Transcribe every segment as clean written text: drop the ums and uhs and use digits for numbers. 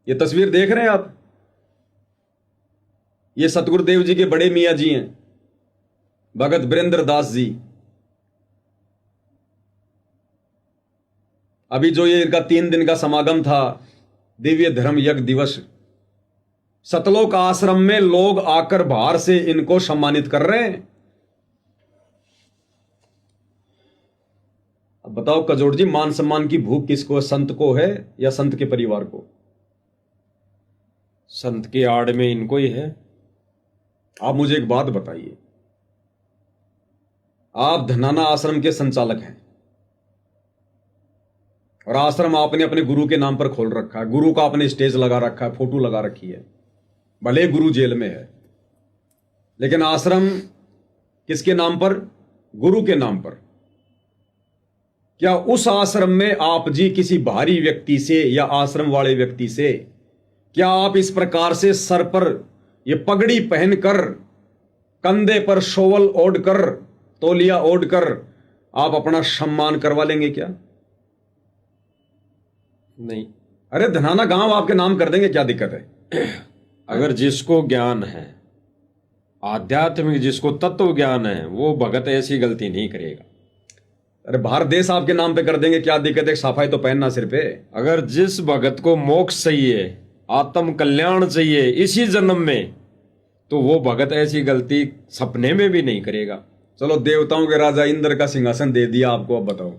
ये तस्वीर देख रहे हैं आप, ये सतगुरुदेव जी के बड़े मियाँ जी हैं, भगत वीरेंद्र दास जी। अभी जो ये इनका 3 दिन का समागम था, दिव्य धर्म यज्ञ दिवस, सतलोक आश्रम में लोग आकर बाहर से इनको सम्मानित कर रहे हैं। अब बताओ कजोड़ जी, मान सम्मान की भूख किसको है? संत को है या संत के परिवार को? संत की आड़ में इनको ही है। आप मुझे एक बात बताइए, आप धनाना आश्रम के संचालक हैं और आश्रम आपने अपने गुरु के नाम पर खोल रखा है, गुरु का आपने स्टेज लगा रखा है, फोटो लगा रखी है, भले गुरु जेल में है, लेकिन आश्रम किसके नाम पर? गुरु के नाम पर। क्या उस आश्रम में आप जी किसी बाहरी व्यक्ति से या आश्रम वाले व्यक्ति से क्या आप इस प्रकार से सर पर ये पगड़ी पहनकर, कंधे पर शोवल ओढ़कर, तौलिया ओढ़कर आप अपना सम्मान करवा लेंगे क्या? नहीं। अरे धनाना गांव आपके नाम कर देंगे, क्या दिक्कत है? अगर जिसको ज्ञान है, आध्यात्मिक जिसको तत्व ज्ञान है, वो भगत ऐसी गलती नहीं करेगा। अरे भारत देश आपके नाम पे कर देंगे, क्या दिक्कत है? साफाई तो पहनना सिर पे। अगर जिस भगत को मोक्ष चाहिए, आत्म कल्याण चाहिए इसी जन्म में, तो वो भगत ऐसी गलती सपने में भी नहीं करेगा। चलो देवताओं के राजा इंद्र का सिंहासन दे दिया आपको, अब बताओ,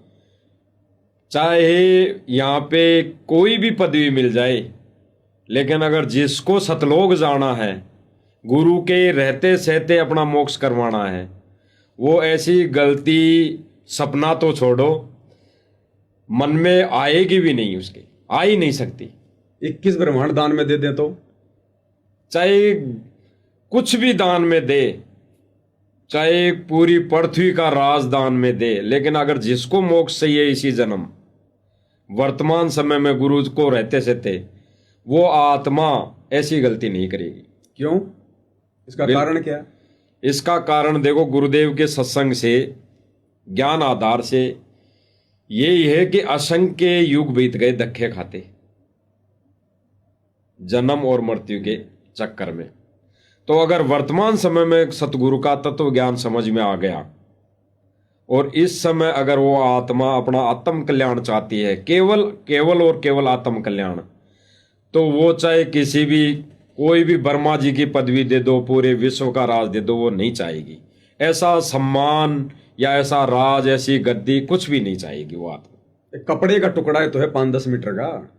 चाहे यहाँ पे कोई भी पदवी मिल जाए, लेकिन अगर जिसको सतलोक जाना है, गुरु के रहते सहते अपना मोक्ष करवाना है, वो ऐसी गलती सपना तो छोड़ो, मन में आएगी भी नहीं, उसके आ ही नहीं सकती। 21 ब्रह्मांड दान में दे दें तो? चाहे कुछ भी दान में दे, चाहे पूरी पृथ्वी का राज दान में दे, लेकिन अगर जिसको मोक्ष चाहिए इसी जन्म, वर्तमान समय में गुरु को रहते सहते, वो आत्मा ऐसी गलती नहीं करेगी। क्यों? इसका कारण क्या है? इसका कारण देखो, गुरुदेव के सत्संग से, ज्ञान आधार से यही है कि असंख्य युग बीत गए धक्के खाते, जन्म और मृत्यु के चक्कर में। तो अगर वर्तमान समय में सतगुरु का तत्व ज्ञान समझ में आ गया, और इस समय अगर वो आत्मा अपना आत्म कल्याण चाहती है, केवल केवल और केवल आत्म कल्याण, तो वो चाहे किसी भी, कोई भी वर्मा जी की पदवी दे दो, पूरे विश्व का राज दे दो, वो नहीं चाहेगी। ऐसा सम्मान या ऐसा राज, ऐसी गद्दी कुछ भी नहीं चाहेगी वो आत्मा। कपड़े का टुकड़ा ही तो है 5-10 मीटर का,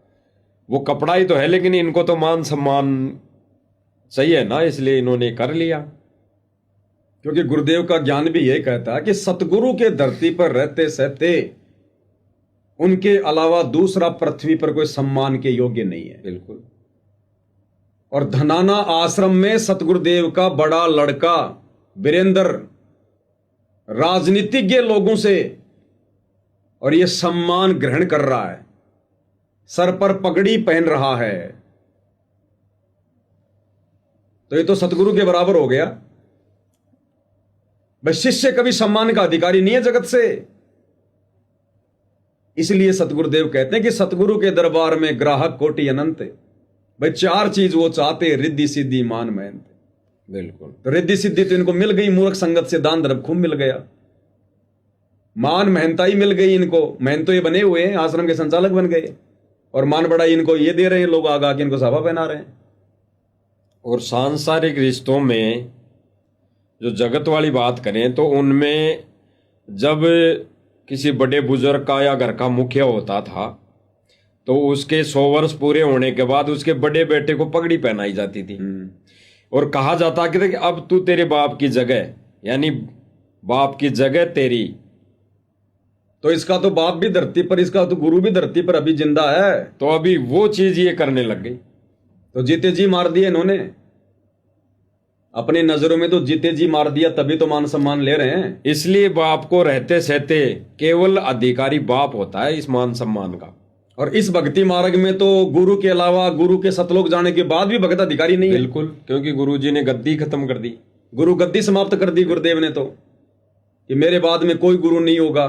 वो कपड़ा ही तो है, लेकिन इनको तो मान सम्मान चाहिए ना, इसलिए इन्होंने कर लिया। क्योंकि गुरुदेव का ज्ञान भी यही कहता है कि सतगुरु के धरती पर रहते सहते उनके अलावा दूसरा पृथ्वी पर कोई सम्मान के योग्य नहीं है। बिल्कुल। और धनाना आश्रम में सतगुरुदेव का बड़ा लड़का वीरेंद्र राजनीतिज्ञ लोगों से और ये सम्मान ग्रहण कर रहा है, सर पर पगड़ी पहन रहा है, तो ये तो सतगुरु के बराबर हो गया। भाई शिष्य कभी सम्मान का अधिकारी नहीं है जगत से। इसलिए सतगुरुदेव कहते हैं कि सतगुरु के दरबार में ग्राहक कोटि अनंत। भाई 4 चीज वो चाहते, रिद्धि सिद्धि मान महंत। बिल्कुल। तो रिद्धि सिद्धि तो इनको मिल गई, मूर्ख संगत से दान धर्म खूब मिल गया, मान महंताई मिल गई इनको, महंतो ये बने हुए हैं, आश्रम के संचालक बन गए, और मान बड़ा इनको ये दे रहे हैं लोग, आगा के इनको साफा पहना रहे हैं। और सांसारिक रिश्तों में जो जगत वाली बात करें, तो उनमें जब किसी बड़े बुजुर्ग का या घर का मुखिया होता था, तो उसके 100 वर्ष पूरे होने के बाद उसके बड़े बेटे को पगड़ी पहनाई जाती थी, और कहा जाता कि अब तू तेरे बाप की जगह, यानी बाप की जगह तेरी। तो इसका तो बाप भी धरती पर, इसका तो गुरु भी धरती पर अभी जिंदा है, तो अभी वो चीज ये करने लग गई। तो जीते जी मार दिए इन्होंने, अपनी नजरों में तो जीते जी मार दिया, तभी तो मान सम्मान ले रहे हैं। इसलिए बाप को रहते सहते केवल अधिकारी बाप होता है इस मान सम्मान का। और इस भक्ति मार्ग में तो गुरु के अलावा, गुरु के सतलोक जाने के बाद भी भगत अधिकारी नहीं है। बिल्कुल, क्योंकि गुरु जी ने गद्दी खत्म कर दी, गुरु गद्दी समाप्त कर दी गुरुदेव ने, तो कि मेरे बाद में कोई गुरु नहीं होगा।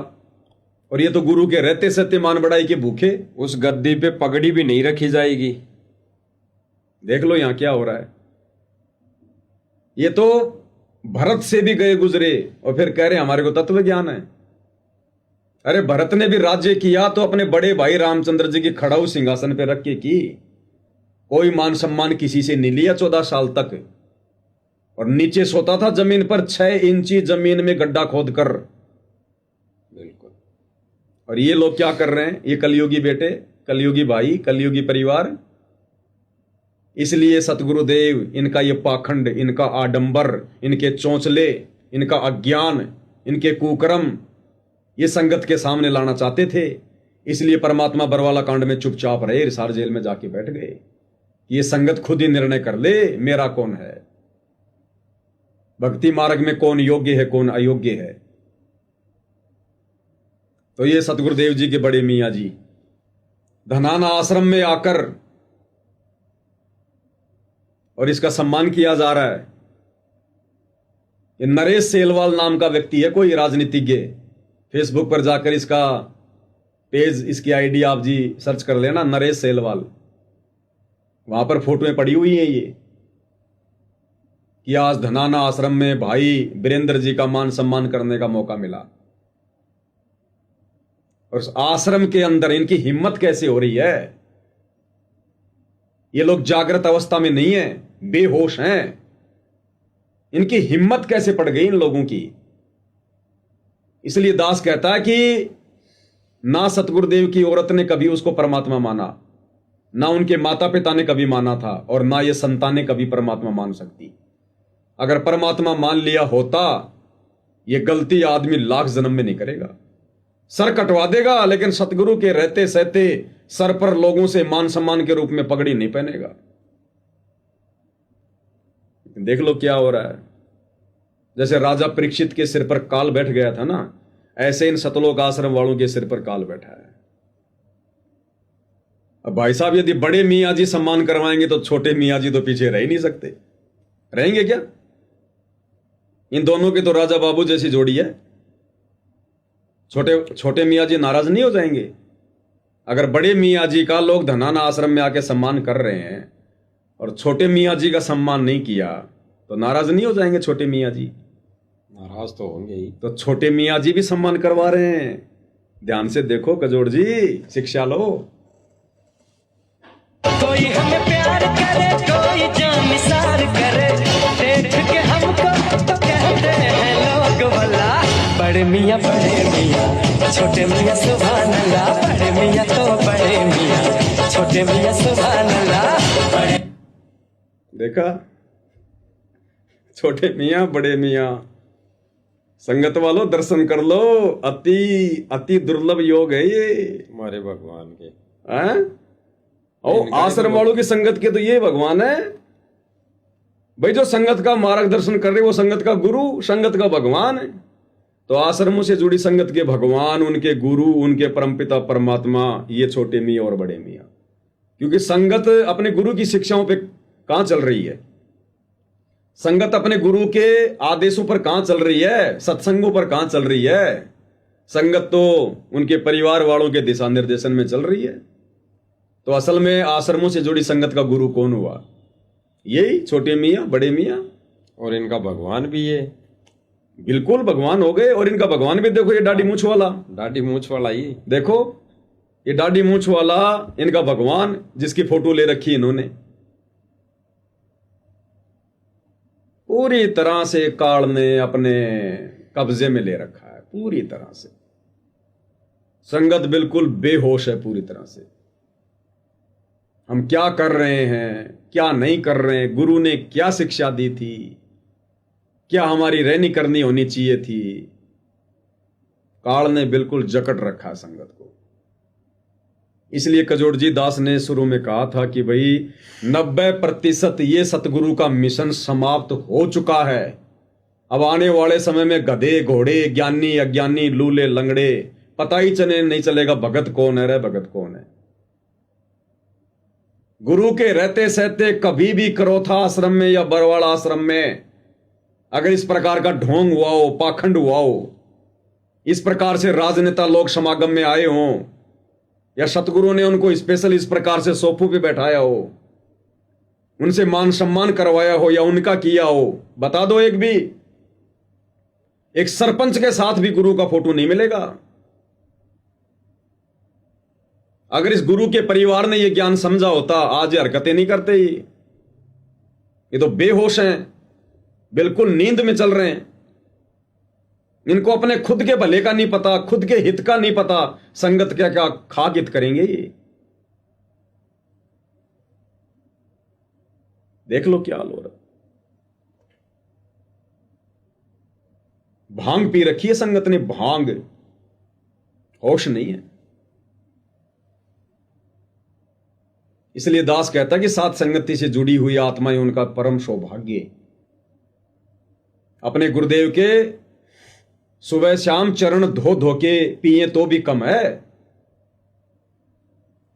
और ये तो गुरु के रहते सहते मान बढ़ाई के भूखे। उस गद्दी पे पगड़ी भी नहीं रखी जाएगी, देख लो यहां क्या हो रहा है। ये तो भरत से भी गए गुजरे और फिर कह रहे हमारे को तत्व ज्ञान है। अरे भरत ने भी राज्य किया तो अपने बड़े भाई रामचंद्र जी की खड़ाऊ सिंहासन पे रख के की। कोई मान सम्मान किसी से नहीं लिया 14 साल तक, और नीचे सोता था जमीन पर 6 इंची जमीन में गड्ढा खोद कर। बिल्कुल। और ये लोग क्या कर रहे हैं, ये कलयुगी बेटे, कलयुगी भाई, कलयुगी परिवार। इसलिए सतगुरुदेव इनका ये पाखंड, इनका आडंबर, इनके चौंचले, इनका अज्ञान, इनके कुकर्म ये संगत के सामने लाना चाहते थे। इसलिए परमात्मा बरवाला कांड में चुपचाप रहे, रिसार जेल में जाके बैठ गए। ये संगत खुद ही निर्णय कर ले मेरा कौन है, भक्ति मार्ग में कौन योग्य है कौन अयोग्य है। तो ये सतगुरुदेव जी के बड़े मियाँ जी धनाना आश्रम में आकर, और इसका सम्मान किया जा रहा है। ये नरेश सेलवाल नाम का व्यक्ति है, कोई राजनीतिज्ञ। फेसबुक पर जाकर इसका पेज, इसकी आईडी आप जी सर्च कर लेना, नरेश सेलवाल। वहां पर फोटोएं पड़ी हुई हैं ये कि आज धनाना आश्रम में भाई वीरेंद्र जी का मान सम्मान करने का मौका मिला। और उस आश्रम के अंदर इनकी हिम्मत कैसे हो रही है। ये लोग जागृत अवस्था में नहीं है, बेहोश हैं। इनकी हिम्मत कैसे पड़ गई इन लोगों की। इसलिए दास कहता है कि ना सतगुरुदेव की औरत ने कभी उसको परमात्मा माना, ना उनके माता पिता ने कभी माना था, और ना ये संतानें कभी परमात्मा मान सकती। अगर परमात्मा मान लिया होता, ये गलती आदमी लाख जन्म में नहीं करेगा। सर कटवा देगा, लेकिन सतगुरु के रहते सहते सर पर लोगों से मान सम्मान के रूप में पगड़ी नहीं पहनेगा। देख लो क्या हो रहा है। जैसे राजा परीक्षित के सिर पर काल बैठ गया था ना, ऐसे इन सतलोक आश्रम वालों के सिर पर काल बैठा है। अब भाई साहब यदि बड़े मियाँ जी सम्मान करवाएंगे तो छोटे मियाँ जी तो पीछे रह ही नहीं सकते। रहेंगे क्या? इन दोनों की तो राजा बाबू जैसी जोड़ी है। छोटे छोटे मियाँ जी नाराज नहीं हो जाएंगे? अगर बड़े मियाँ जी का लोग धनाना आश्रम में आके सम्मान कर रहे हैं और छोटे मियाँ जी का सम्मान नहीं किया तो नाराज नहीं हो जाएंगे छोटे मियाँ जी? नाराज तो होंगे ही। तो छोटे मियाँ जी भी सम्मान करवा रहे हैं। ध्यान से देखो कजोड़ जी, शिक्षा लो। कोई हमें प्यार करे, कोई जान निसार करे, देख के हमको तो कहते हैं लोग भला। बड़े मियाँ छोटे मियाँ सुभान अल्लाह, बड़े मियाँ तो बड़े मियाँ, छोटे मियाँ सुभान अल्लाह। देखा, छोटे मियाँ बड़े मियाँ। संगत वालों दर्शन कर लो, अति अति दुर्लभ योग है ये हमारे भगवान के। हैं? ओ आश्रम वालों की संगत के तो ये भगवान है भाई। जो संगत का मार्गदर्शन कर रहे वो संगत का गुरु, संगत का भगवान है। तो आश्रमों से जुड़ी संगत के भगवान, उनके गुरु, उनके परमपिता परमात्मा, ये छोटे मियाँ और बड़े मियाँ। क्योंकि संगत अपने गुरु की शिक्षाओं पे कहां चल रही है, संगत अपने गुरु के आदेशों पर कहां चल रही है, सत्संगों पर कहां चल रही है। संगत तो उनके परिवार वालों के दिशा निर्देशन में चल रही है। तो असल में आश्रमों से जुड़ी संगत का गुरु कौन हुआ? यही छोटे मियाँ बड़े मियाँ। और इनका भगवान भी है। बिल्कुल भगवान हो गए। और इनका भगवान भी देखो, ये दाढ़ी मूछ वाला, दाढ़ी मूछ वाला ही देखो, ये दाढ़ी मूछ वाला इनका भगवान, जिसकी फोटो ले रखी इन्होंने। पूरी तरह से काल ने अपने कब्जे में ले रखा है, पूरी तरह से। संगत बिल्कुल बेहोश है पूरी तरह से। हम क्या कर रहे हैं, क्या नहीं कर रहे हैं, गुरु ने क्या शिक्षा दी थी, क्या हमारी रहनी करनी होनी चाहिए थी, काल ने बिल्कुल जकड़ रखा है संगत को। इसलिए कजोड़ जी दास ने शुरू में कहा था कि भाई 90% ये सतगुरु का मिशन समाप्त हो चुका है। अब आने वाले समय में गधे घोड़े, ज्ञानी अज्ञानी, लूले लंगड़े, पता ही नहीं चलेगा भगत कौन है रे, भगत कौन है। गुरु के रहते सहते कभी भी करोथा आश्रम में या बरवाड़ा आश्रम में अगर इस प्रकार का ढोंग हुआ हो, पाखंड हुआ हो, इस प्रकार से राजनेता लोग समागम में आए हों, या सतगुरु ने उनको स्पेशल इस प्रकार से सोफों पे बैठाया हो, उनसे मान सम्मान करवाया हो या उनका किया हो, बता दो। एक भी, एक सरपंच के साथ भी गुरु का फोटो नहीं मिलेगा। अगर इस गुरु के परिवार ने यह ज्ञान समझा होता, आज ये हरकतें नहीं करते। ये तो बेहोश हैं, बिल्कुल नींद में चल रहे हैं। इनको अपने खुद के भले का नहीं पता, खुद के हित का नहीं पता, संगत क्या क्या खा हित करेंगे ये। देख लो क्या हाल हो रहा। भांग पी रखी है संगत ने, भांग, होश नहीं है। इसलिए दास कहता कि साथ संगति से जुड़ी हुई आत्माएं उनका परम सौभाग्य। अपने गुरुदेव के सुबह शाम चरण धो धो के पिए तो भी कम है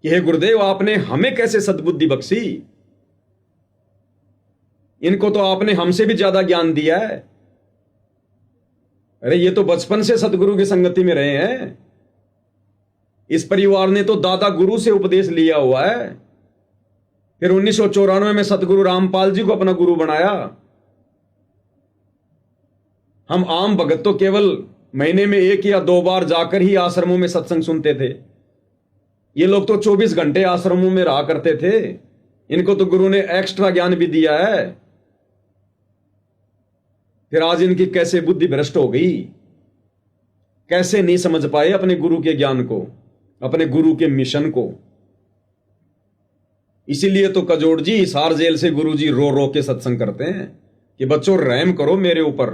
कि हे गुरुदेव आपने हमें कैसे सद्बुद्धि बख्शी, इनको तो आपने हमसे भी ज्यादा ज्ञान दिया है। अरे ये तो बचपन से सतगुरु की संगति में रहे हैं। इस परिवार ने तो दादा गुरु से उपदेश लिया हुआ है। फिर 1994 में सतगुरु रामपाल जी को अपना गुरु बनाया। हम आम भगत तो केवल महीने में 1 या 2 बार जाकर ही आश्रमों में सत्संग सुनते थे। ये लोग तो 24 घंटे आश्रमों में रहा करते थे। इनको तो गुरु ने एक्स्ट्रा ज्ञान भी दिया है। फिर आज इनकी कैसे बुद्धि भ्रष्ट हो गई, कैसे नहीं समझ पाए अपने गुरु के ज्ञान को, अपने गुरु के मिशन को। इसीलिए तो कजोड़ जी हिसार जेल से गुरु जी रो रो के सत्संग करते हैं कि बच्चों रहम करो मेरे ऊपर।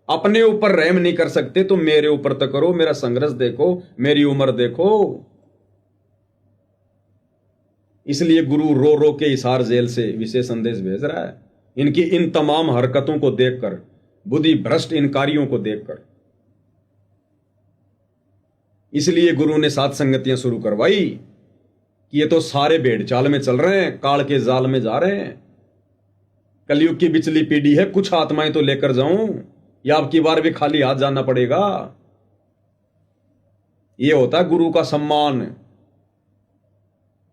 अपने ऊपर रहम नहीं कर सकते तो मेरे ऊपर तो करो, मेरा संघर्ष देखो, मेरी उम्र देखो। इसलिए गुरु रो रो के हिसार जेल से विशेष संदेश भेज रहा है, इनकी इन तमाम हरकतों को देखकर, बुद्धि भ्रष्ट इन कार्यों को देखकर। इसलिए गुरु ने सात संगतियां शुरू करवाई कि ये तो सारे भेड़ चाल में चल रहे हैं, काल के जाल में जा रहे हैं। कलयुग की बिचली पीढ़ी है, कुछ आत्माएं तो लेकर जाऊं या अब की बार भी खाली हाथ जाना पड़ेगा। ये होता है गुरु का सम्मान।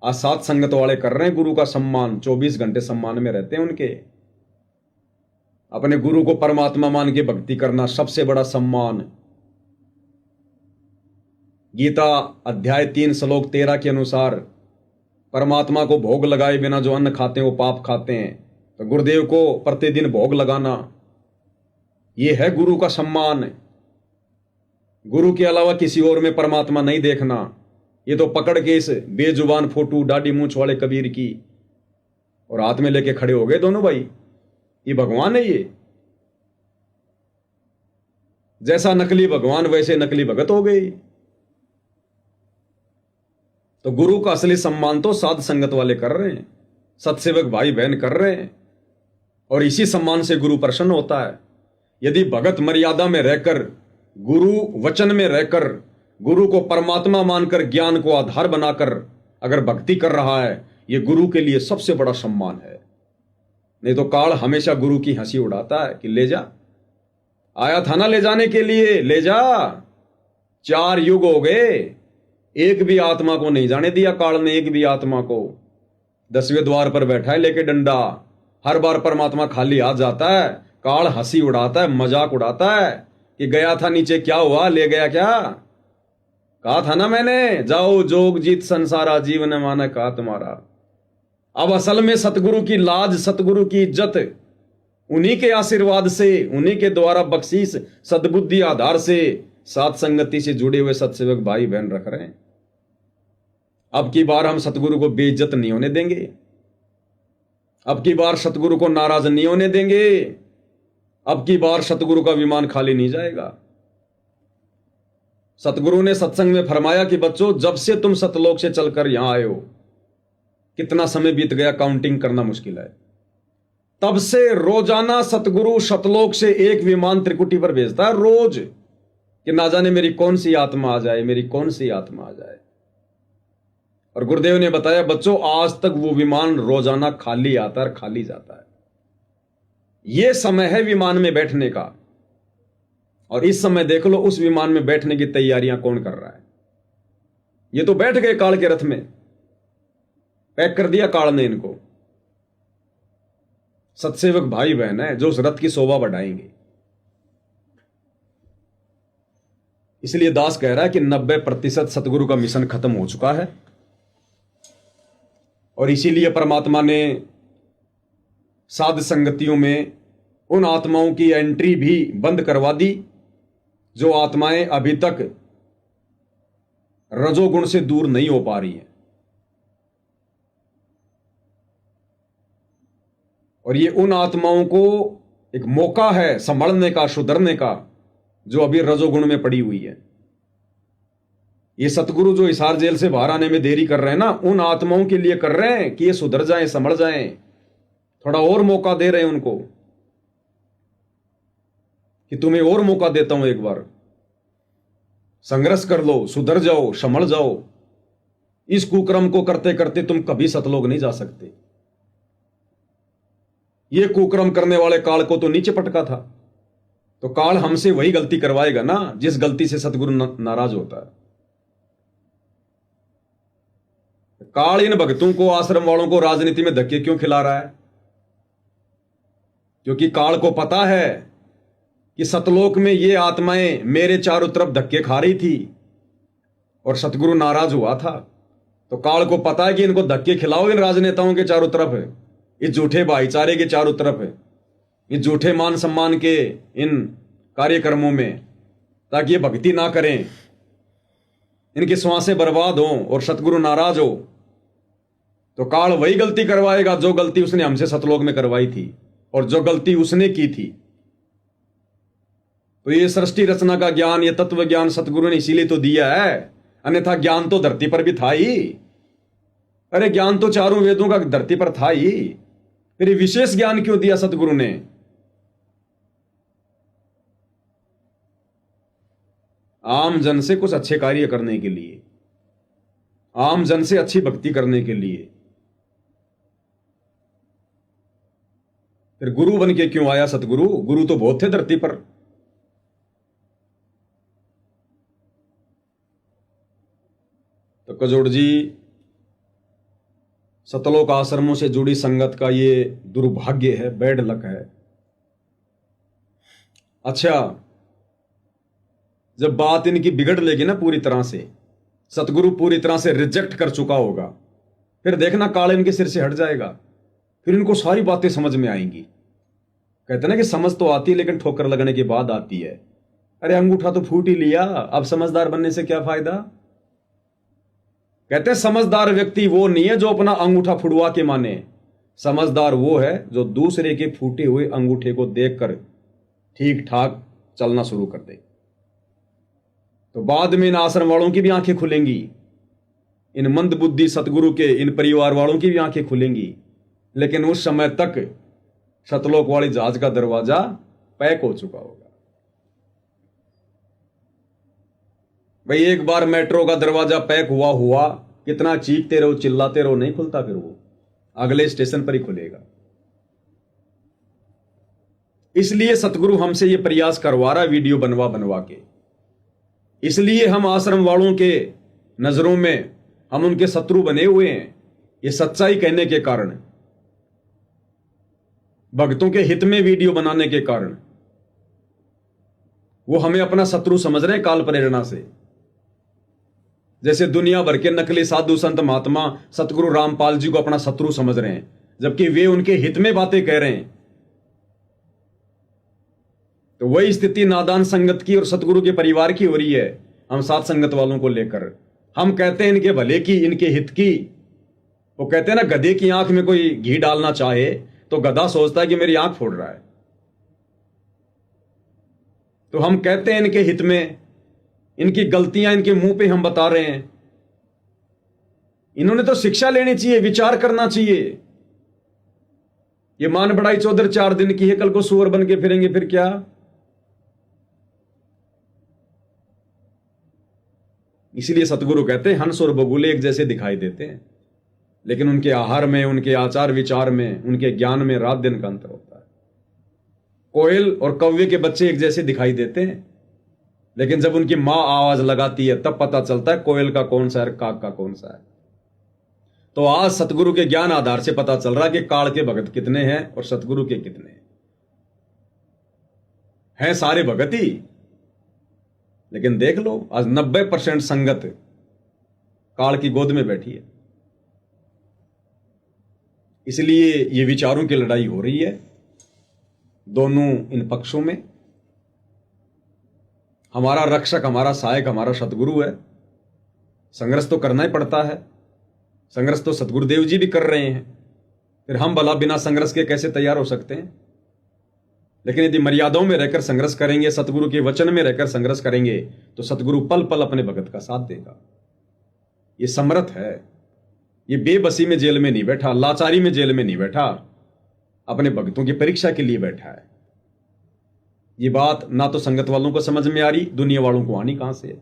आज सात संगत वाले कर रहे हैं गुरु का सम्मान, 24 घंटे सम्मान में रहते हैं उनके। अपने गुरु को परमात्मा मान के भक्ति करना सबसे बड़ा सम्मान। गीता अध्याय 3 श्लोक 13 के अनुसार परमात्मा को भोग लगाए बिना जो अन्न खाते हैं वो पाप खाते हैं। तो गुरुदेव को प्रतिदिन भोग लगाना, यह है गुरु का सम्मान। गुरु के अलावा किसी और में परमात्मा नहीं देखना। ये तो पकड़ के इस बेजुबान फोटो दाढ़ी मूंछ वाले कबीर की और हाथ में लेके खड़े हो गए दोनों भाई, ये भगवान है। ये जैसा नकली भगवान वैसे नकली भगत हो गई। तो गुरु का असली सम्मान तो साध संगत वाले कर रहे हैं, सत्सेवक भाई बहन कर रहे हैं, और इसी सम्मान से गुरु प्रसन्न होता है। यदि भगत मर्यादा में रहकर, गुरु वचन में रहकर, गुरु को परमात्मा मानकर, ज्ञान को आधार बनाकर अगर भक्ति कर रहा है, यह गुरु के लिए सबसे बड़ा सम्मान है। नहीं तो काल हमेशा गुरु की हंसी उड़ाता है कि ले जा, आया था ना ले जाने के लिए, ले जा। 4 युग हो गए, एक भी आत्मा को नहीं जाने दिया काल ने, एक भी आत्मा को। 10वें द्वार पर बैठा है लेके डंडा। हर बार परमात्मा खाली हाथ जाता है, काल हंसी उड़ाता है, मजाक उड़ाता है कि गया था नीचे, क्या हुआ, ले गया क्या? कहा था ना मैंने, जाओ जोग जीत संसारा, जीवन माना कहा तुम्हारा। अब असल में सतगुरु की लाज, सतगुरु की इज्जत उन्हीं के आशीर्वाद से, उन्हीं के द्वारा बख्शीश सद्बुद्धि आधार से सात संगति से जुड़े हुए सत्सेवक भाई बहन रख रहे हैं। अब की बार हम सतगुरु को बेइज्जत नहीं होने देंगे। अब की बार सतगुरु को नाराज नहीं होने देंगे। अब की बार सतगुरु का विमान खाली नहीं जाएगा। सतगुरु ने सत्संग में फरमाया कि बच्चों, जब से तुम सतलोक से चलकर यहां आए हो, कितना समय बीत गया काउंटिंग करना मुश्किल है। तब से रोजाना सतगुरु सतलोक से एक विमान त्रिकुटी पर भेजता है रोज, कि ना जाने मेरी कौन सी आत्मा आ जाए, मेरी कौन सी आत्मा आ जाए। और गुरुदेव ने बताया बच्चों, आज तक वो विमान रोजाना खाली आता है, खाली जाता है। यह समय है विमान में बैठने का। और इस समय देख लो उस विमान में बैठने की तैयारियां कौन कर रहा है। ये तो बैठ गए काल के रथ में, पैक कर दिया काल ने इनको। सत्सेवक भाई बहन है जो उस रथ की शोभा बढ़ाएंगे। इसलिए दास कह रहा है कि 90% सतगुरु का मिशन खत्म हो चुका है, और इसीलिए परमात्मा ने साध संगतियों में उन आत्माओं की एंट्री भी बंद करवा दी जो आत्माएं अभी तक रजोगुण से दूर नहीं हो पा रही हैं। और ये उन आत्माओं को एक मौका है संभलने का, सुधरने का, जो अभी रजोगुण में पड़ी हुई है। ये सतगुरु जो हिसार जेल से बाहर आने में देरी कर रहे हैं ना, उन आत्माओं के लिए कर रहे हैं कि ये सुधर जाएं, संभल जाएं। थोड़ा और मौका दे रहे हैं उनको कि तुम्हें और मौका देता हूं, एक बार संघर्ष कर लो, सुधर जाओ, संभल जाओ। इस कुक्रम को करते करते तुम कभी सतलोक नहीं जा सकते। ये कुक्रम करने वाले काल को तो नीचे पटका था, तो काल हमसे वही गलती करवाएगा ना जिस गलती से सतगुरु नाराज होता है। काल इन भक्तों को, आश्रम वालों को राजनीति में धक्के क्यों खिला रहा है? क्योंकि काल को पता है कि सतलोक में ये आत्माएं मेरे चारों तरफ धक्के खा रही थी और सतगुरु नाराज हुआ था। तो काल को पता है कि इनको धक्के खिलाओ इन राजनेताओं के चारों तरफ, इस झूठे भाईचारे के चारों तरफ, इस झूठे मान सम्मान के इन कार्यक्रमों में, ताकि ये भक्ति ना करें, इनकी श्वासें बर्बाद हों और सतगुरु नाराज हो। तो काल वही गलती करवाएगा जो गलती उसने हमसे सतलोक में करवाई थी और जो गलती उसने की थी। तो ये सृष्टि रचना का ज्ञान, ये तत्व ज्ञान सतगुरु ने इसीलिए तो दिया है, अन्यथा ज्ञान तो धरती पर भी था ही। अरे ज्ञान तो चारों वेदों का धरती पर था ही, फिर विशेष ज्ञान क्यों दिया सतगुरु ने? आम जन से कुछ अच्छे कार्य करने के लिए, आम जन से अच्छी भक्ति करने के लिए। फिर गुरु बन के क्यों आया सतगुरु? गुरु तो बहुत थे धरती पर। तो कजोड़ जी, सतलोक आश्रमों से जुड़ी संगत का ये दुर्भाग्य है, बैड लक है। अच्छा, जब बात इनकी बिगड़ लेगी ना पूरी तरह से, सतगुरु पूरी तरह से रिजेक्ट कर चुका होगा, फिर देखना काल इनके सिर से हट जाएगा, फिर इनको सारी बातें समझ में आएंगी। कहते ना कि समझ तो आती है लेकिन ठोकर लगने के बाद आती है। अरे अंगूठा तो फूट ही लिया, अब समझदार बनने से क्या फायदा? कहते हैं समझदार व्यक्ति वो नहीं है जो अपना अंगूठा फुड़वा के माने, समझदार वो है जो दूसरे के फूटे हुए अंगूठे को देखकर ठीक ठाक चलना शुरू कर दे। तो बाद में इन आश्रम वालों की भी आंखें खुलेंगी, इन मंद बुद्धि सतगुरु के इन परिवार वालों की भी आंखें खुलेंगी, लेकिन उस समय तक सतलोक वाली जहाज का दरवाजा पैक हो चुका होगा। भाई एक बार मेट्रो का दरवाजा पैक हुआ, कितना चीखते रहो चिल्लाते रहो, नहीं खुलता, फिर वो अगले स्टेशन पर ही खुलेगा। इसलिए सतगुरु हमसे ये प्रयास करवा रहा वीडियो बनवा के। इसलिए हम आश्रम वालों के नजरों में हम उनके शत्रु बने हुए हैं, ये सच्चाई कहने के कारण, भक्तों के हित में वीडियो बनाने के कारण वो हमें अपना शत्रु समझ रहे हैं काल प्रेरणा से। जैसे दुनिया भर के नकली साधु संत महात्मा सतगुरु रामपाल जी को अपना शत्रु समझ रहे हैं, जबकि वे उनके हित में बातें कह रहे हैं। तो वही स्थिति नादान संगत की और सतगुरु के परिवार की हो रही है। हम साथ संगत वालों को लेकर हम कहते हैं इनके भले की, इनके हित की। वो कहते हैं ना, गधे की आंख में कोई घी डालना चाहे तो गधा सोचता है कि मेरी आंख फोड़ रहा है। तो हम कहते हैं इनके हित में, इनकी गलतियां इनके मुंह पे हम बता रहे हैं। इन्होंने तो शिक्षा लेनी चाहिए, विचार करना चाहिए। ये मान बढ़ाई चौधर 4 दिन की है, कल को सुअर बन के फिरेंगे, फिर क्या? इसीलिए सतगुरु कहते हैं हंस और बगुले एक जैसे दिखाई देते हैं, लेकिन उनके आहार में, उनके आचार विचार में, उनके ज्ञान में रात दिन का अंतर होता है। कोयल और कौवे के बच्चे एक जैसे दिखाई देते हैं, लेकिन जब उनकी मां आवाज लगाती है तब पता चलता है कोयल का कौन सा है, काग का कौन सा है। तो आज सतगुरु के ज्ञान आधार से पता चल रहा है कि काल के भगत कितने हैं और सतगुरु के कितने हैं सारे भगत ही। लेकिन देख लो आज 90% संगत काल की गोद में बैठी है। इसलिए ये विचारों की लड़ाई हो रही है दोनों इन पक्षों में। हमारा रक्षक, हमारा सहायक, हमारा सतगुरु है। संघर्ष तो करना ही पड़ता है। संघर्ष तो सतगुरुदेव जी भी कर रहे हैं, फिर हम भला बिना संघर्ष के कैसे तैयार हो सकते हैं। लेकिन यदि मर्यादाओं में रहकर संघर्ष करेंगे, सतगुरु के वचन में रहकर संघर्ष करेंगे, तो सतगुरु पल पल अपने भगत का साथ देगा। ये समर्थ है। ये बेबसी में जेल में नहीं बैठा, लाचारी में जेल में नहीं बैठा, अपने भक्तों की परीक्षा के लिए बैठा है। ये बात ना तो संगत वालों को समझ में आ रही, दुनिया वालों को आनी कहां से है।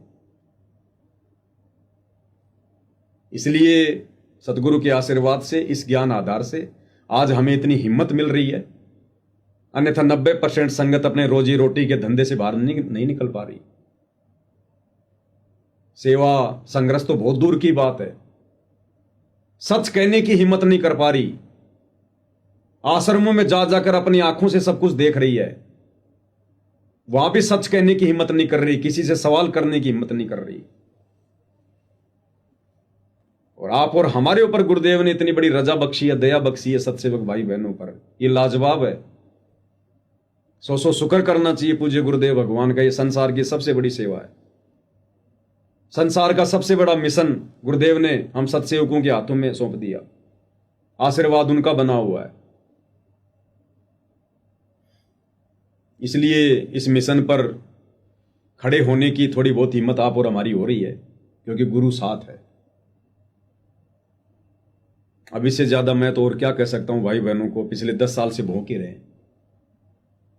इसलिए सतगुरु के आशीर्वाद से, इस ज्ञान आधार से आज हमें इतनी हिम्मत मिल रही है। अन्यथा 90% संगत अपने रोजी रोटी के धंधे से बाहर नहीं निकल पा रही। सेवा संघर्ष तो बहुत दूर की बात है, सच कहने की हिम्मत नहीं कर पा रही। आश्रमों में जा जाकर अपनी आंखों से सब कुछ देख रही है, वहां भी सच कहने की हिम्मत नहीं कर रही, किसी से सवाल करने की हिम्मत नहीं कर रही। और आप और हमारे ऊपर गुरुदेव ने इतनी बड़ी रजा बख्शी है, दया बख्शी है सत्सेवक भाई बहनों पर, ये लाजवाब है। सौ शुक्र करना चाहिए पूज्य गुरुदेव भगवान का। ये संसार की सबसे बड़ी सेवा है, संसार का सबसे बड़ा मिशन गुरुदेव ने हम सत्सेवकों के हाथों में सौंप दिया। आशीर्वाद उनका बना हुआ है। इसलिए इस मिशन पर खड़े होने की थोड़ी बहुत हिम्मत आप और हमारी हो रही है, क्योंकि गुरु साथ है। अब इससे ज्यादा मैं तो और क्या कह सकता हूं भाई बहनों को, पिछले 10 साल से भौंके रहे।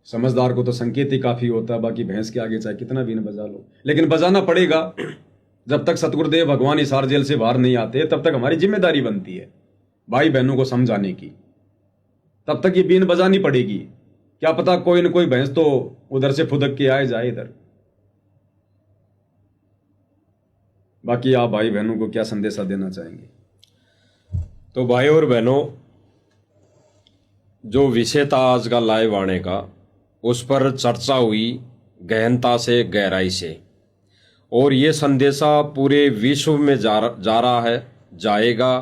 समझदार को तो संकेत ही काफी होता है, बाकी भैंस के आगे चाहे कितना भी न बजा लो, लेकिन बजाना पड़ेगा। जब तक सतगुरुदेव भगवान हिसार जेल से बाहर नहीं आते, तब तक हमारी जिम्मेदारी बनती है भाई बहनों को समझाने की। तब तक ये बीन बजानी पड़ेगी। क्या पता कोई न कोई भैंस तो उधर से फुदक के आए जाए इधर। बाकी आप भाई बहनों को क्या संदेशा देना चाहेंगे? तो भाई और बहनों, जो विषय था आज का लाइव आने का, उस पर चर्चा हुई गहनता से, गहराई से, और ये संदेशा पूरे विश्व में जा रहा है, जाएगा।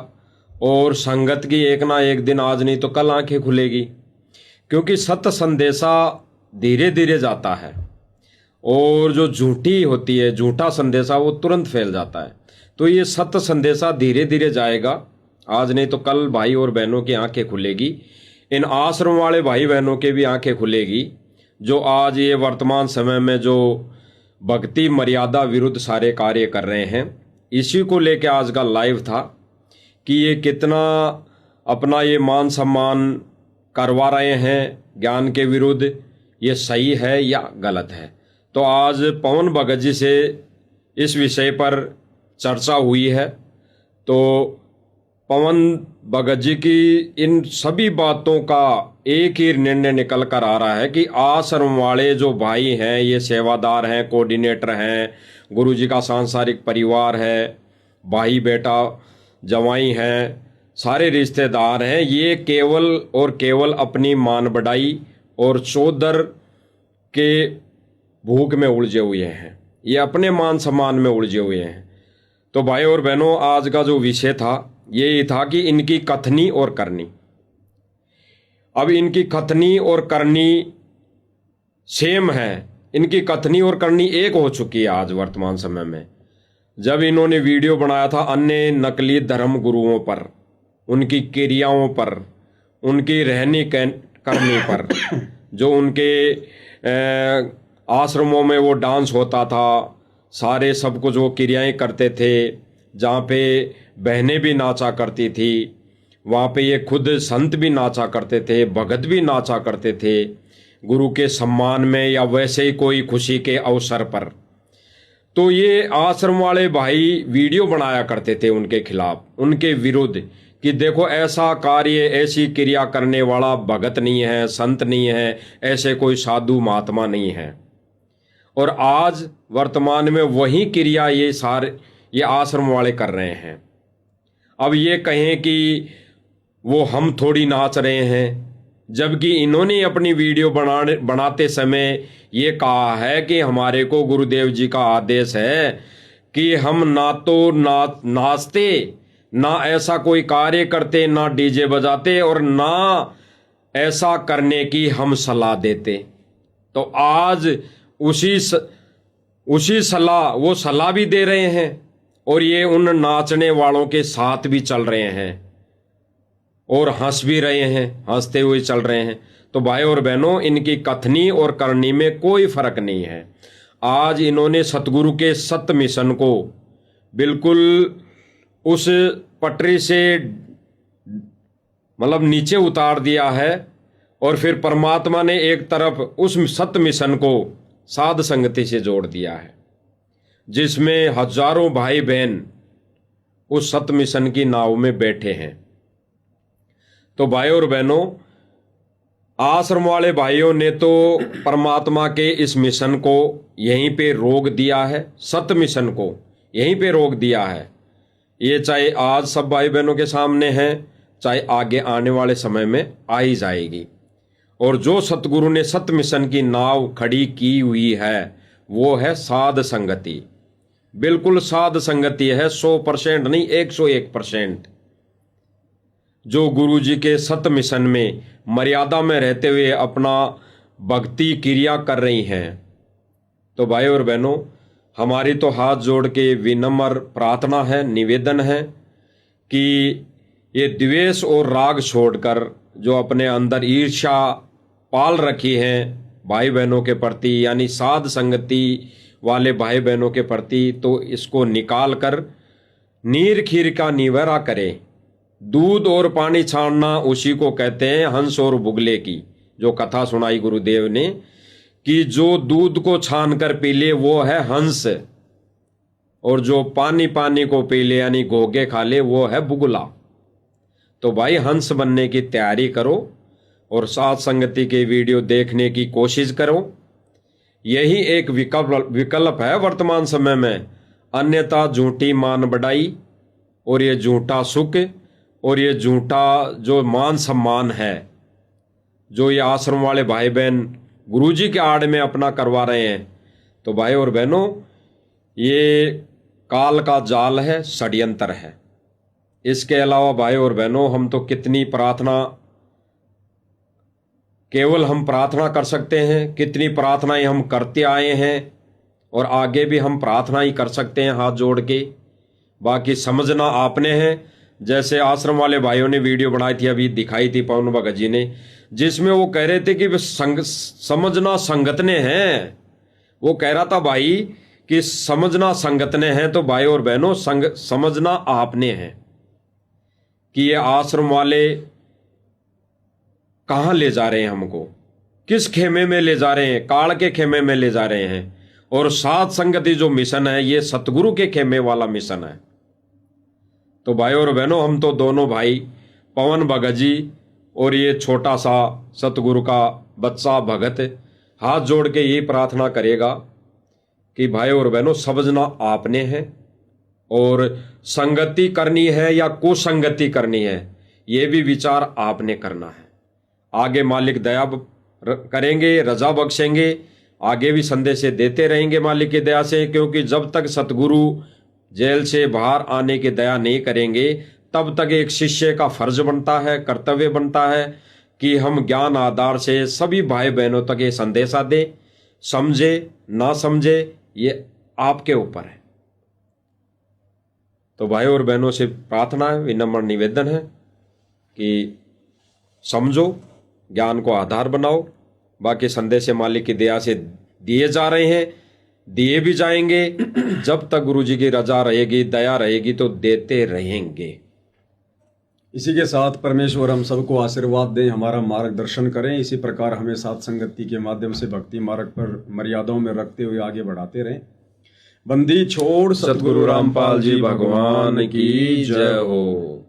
और संगत की एक ना एक दिन, आज नहीं तो कल आंखें खुलेगी, क्योंकि सत्य संदेशा धीरे धीरे जाता है और जो झूठी होती है, झूठा संदेशा, वो तुरंत फैल जाता है। तो ये सत्य संदेशा धीरे धीरे जाएगा, आज नहीं तो कल भाई और बहनों की आंखें खुलेगी। इन आश्रम वाले भाई बहनों के भी आंखें खुलेगी, जो आज ये वर्तमान समय में जो भक्ति मर्यादा विरुद्ध सारे कार्य कर रहे हैं। इसी को लेके आज का लाइव था कि ये कितना अपना ये मान सम्मान करवा रहे हैं ज्ञान के विरुद्ध, ये सही है या गलत है। तो आज पवन भगत जी से इस विषय पर चर्चा हुई है। तो पवन भगत जी की इन सभी बातों का एक ही निर्णय निकल कर आ रहा है कि आश्रम वाले जो भाई हैं, ये सेवादार हैं, कोऑर्डिनेटर हैं, गुरु जी का सांसारिक परिवार है, भाई बेटा जवाई हैं, सारे रिश्तेदार हैं, ये केवल और केवल अपनी मान बढ़ाई और चौधर के भूख में उलझे हुए हैं, ये अपने मान सम्मान में उलझे हुए हैं। तो भाई और बहनों, आज का जो विषय था ये था कि इनकी कथनी और करनी। अब इनकी कथनी और करनी सेम है, इनकी कथनी और करनी एक हो चुकी है आज वर्तमान समय में। जब इन्होंने वीडियो बनाया था अन्य नकली धर्म गुरुओं पर, उनकी क्रियाओं पर, उनकी रहनी करनी पर, जो उनके आश्रमों में वो डांस होता था, सारे सब कुछ वो क्रियाएं करते थे, जहाँ पे बहनें भी नाचा करती थी, वहाँ पे ये खुद संत भी नाचा करते थे, भगत भी नाचा करते थे, गुरु के सम्मान में या वैसे ही कोई खुशी के अवसर पर। तो ये आश्रम वाले भाई वीडियो बनाया करते थे उनके खिलाफ, उनके विरुद्ध, कि देखो ऐसा कार्य, ऐसी क्रिया करने वाला भगत नहीं है, संत नहीं है, ऐसे कोई साधु महात्मा नहीं है। और आज वर्तमान में वही क्रिया ये आश्रम वाले कर रहे हैं। अब ये कहें कि वो हम थोड़ी नाच रहे हैं, जबकि इन्होंने अपनी वीडियो बनाते समय ये कहा है कि हमारे को गुरुदेव जी का आदेश है कि हम ना तो नाचते, ना ऐसा कोई कार्य करते, ना डीजे बजाते और ना ऐसा करने की हम सलाह देते। तो आज उसी सलाह, वो सलाह भी दे रहे हैं और ये उन नाचने वालों के साथ भी चल रहे हैं और हंस भी रहे हैं, हंसते हुए चल रहे हैं। तो भाई और बहनों, इनकी कथनी और करनी में कोई फर्क नहीं है। आज इन्होंने सतगुरु के सत्य मिशन को बिल्कुल उस पटरी से मतलब नीचे उतार दिया है और फिर परमात्मा ने एक तरफ उस सत्य मिशन को साध संगति से जोड़ दिया है, जिसमें हजारों भाई बहन उस सत्य मिशन की नाव में बैठे हैं। तो भाई और बहनों, आश्रम वाले भाइयों ने तो परमात्मा के इस मिशन को यहीं पे रोक दिया है, सत्य मिशन को यहीं पे रोक दिया है। ये चाहे आज सब भाई बहनों के सामने है, चाहे आगे आने वाले समय में आ ही जाएगी। और जो सतगुरु ने सत्य मिशन की नाव खड़ी की हुई है वो है साध संगति। बिल्कुल साध संगति है, 100% नहीं 101%। जो गुरु जी के सत्य मिशन में मर्यादा में रहते हुए अपना भक्ति क्रिया कर रही हैं। तो भाई और बहनों, हमारी तो हाथ जोड़ के विनम्र प्रार्थना है, निवेदन है कि ये द्वेष और राग छोड़कर जो अपने अंदर ईर्ष्या पाल रखी है भाई बहनों के प्रति, यानी साध संगति वाले भाई बहनों के प्रति, तो इसको निकाल कर नीर खीर का निवारा करें। दूध और पानी छानना उसी को कहते हैं हंस और बुगले की, जो कथा सुनाई गुरुदेव ने कि जो दूध को छान कर पी ले वो है हंस, और जो पानी को पी ले यानी घोगे खा ले वो है बुगला। तो भाई हंस बनने की तैयारी करो और साथ संगति के वीडियो देखने की कोशिश करो। यही एक विकल्प है वर्तमान समय में, अन्यथा झूठी मान बढ़ाई और ये झूठा सुख और ये झूठा जो मान सम्मान है जो ये आश्रम वाले भाई बहन गुरुजी के आड़ में अपना करवा रहे हैं। तो भाई और बहनों, ये काल का जाल है, षड्यंत्र है। इसके अलावा भाई और बहनों, हम तो कितनी प्रार्थना, केवल हम प्रार्थना कर सकते हैं, कितनी प्रार्थनाएं हम करते आए हैं और आगे भी हम प्रार्थना ही कर सकते हैं हाथ जोड़ के। बाकी समझना आपने है। जैसे आश्रम वाले भाइयों ने वीडियो बनाई थी, अभी दिखाई थी पवन भगत जी ने, जिसमें वो कह रहे थे कि समझना संगत ने है। वो कह रहा था भाई कि समझना संगत ने है। तो भाई और बहनों, समझना आपने है कि ये आश्रम वाले कहाँ ले जा रहे हैं हमको, किस खेमे में ले जा रहे हैं, काल के खेमे में ले जा रहे हैं। और साध संगति जो मिशन है ये सतगुरु के खेमे वाला मिशन है। तो भाई और बहनों, हम तो दोनों भाई पवन भगत जी और ये छोटा सा सतगुरु का बच्चा भगत हाथ जोड़ के यही प्रार्थना करेगा कि भाई और बहनों, समझना आपने है और संगति करनी है या कुसंगति करनी है ये भी विचार आपने करना है। आगे मालिक दया करेंगे, रजा बख्शेंगे, आगे भी संदेश देते रहेंगे मालिक की दया से, क्योंकि जब तक सतगुरु जेल से बाहर आने की दया नहीं करेंगे तब तक एक शिष्य का फर्ज बनता है, कर्तव्य बनता है कि हम ज्ञान आधार से सभी भाई बहनों तक ये संदेशा दें। समझे ना समझे ये आपके ऊपर है। तो भाई और बहनों से प्रार्थना है, विनम्र निवेदन है कि समझो, ज्ञान को आधार बनाओ। बाकी संदेश मालिक की दया से दिए जा रहे हैं, दिए भी जाएंगे। जब तक गुरु जी की रजा रहेगी, दया रहेगी तो देते रहेंगे। इसी के साथ परमेश्वर हम सबको आशीर्वाद दें, हमारा मार्गदर्शन करें। इसी प्रकार हमें साथ संगति के माध्यम से भक्ति मार्ग पर मर्यादाओं में रखते हुए आगे बढ़ाते रहें। बंदी छोड़ सतगुरु रामपाल जी भगवान की जय हो।